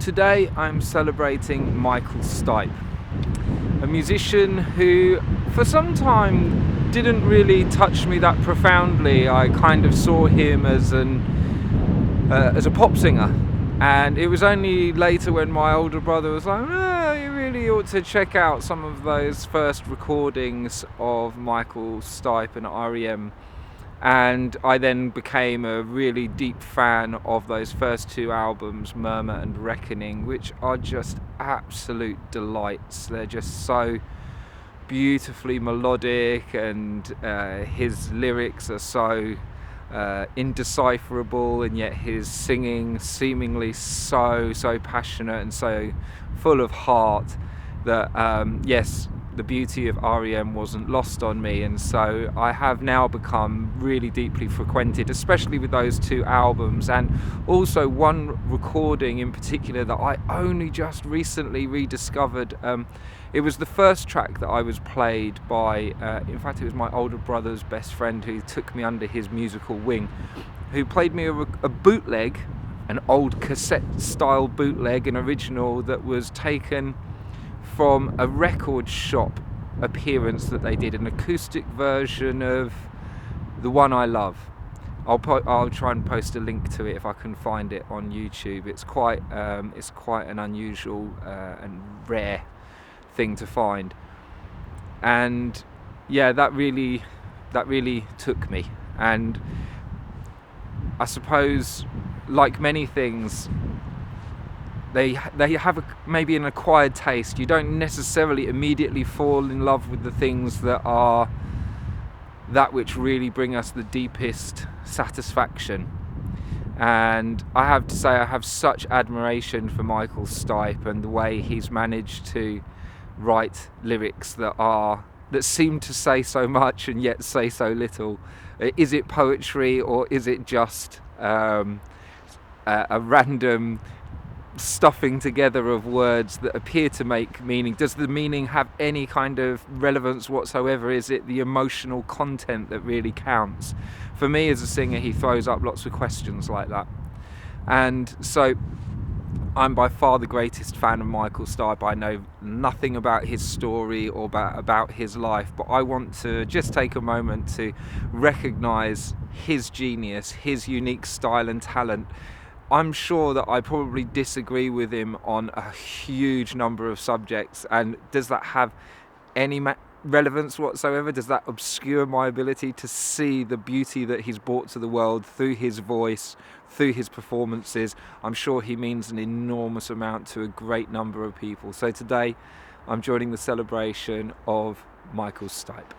Today I'm celebrating Michael Stipe, a musician who for some time didn't really touch me that profoundly. I kind of saw him as a pop singer, and it was only later when my older brother was like, you really ought to check out some of those first recordings of Michael Stipe and REM. And I then became a really deep fan of those first two albums, Murmur and Reckoning, which are just absolute delights. They're just so beautifully melodic, and his lyrics are so indecipherable, and yet his singing seemingly so passionate and so full of heart that yes, the beauty of REM wasn't lost on me. And so I have now become really deeply frequented, especially with those two albums, and also one recording in particular that I only just recently rediscovered. It was the first track that I was played by, in fact it was my older brother's best friend who took me under his musical wing, who played me a bootleg, an old cassette style bootleg, an original that was taken from a record shop appearance that they did, an acoustic version of The One I Love. I'll try and post a link to it if I can find it on YouTube. It's quite an unusual and rare thing to find, and yeah, that really took me. And I suppose, like many things, they have maybe an acquired taste. You don't necessarily immediately fall in love with the things that which really bring us the deepest satisfaction. And I have to say, I have such admiration for Michael Stipe and the way he's managed to write lyrics that seem to say so much and yet say so little. Is it poetry, or is it just a random stuffing together of words that appear to make meaning? Does the meaning have any kind of relevance whatsoever? Is it the emotional content that really counts? For me as a singer, he throws up lots of questions like that. And so I'm by far the greatest fan of Michael Stipe. I know nothing about his story or about his life, but I want to just take a moment to recognise his genius, his unique style and talent. I'm sure that I probably disagree with him on a huge number of subjects, and does that have any relevance whatsoever? Does that obscure my ability to see the beauty that he's brought to the world through his voice, through his performances? I'm sure he means an enormous amount to a great number of people. So today I'm joining the celebration of Michael Stipe.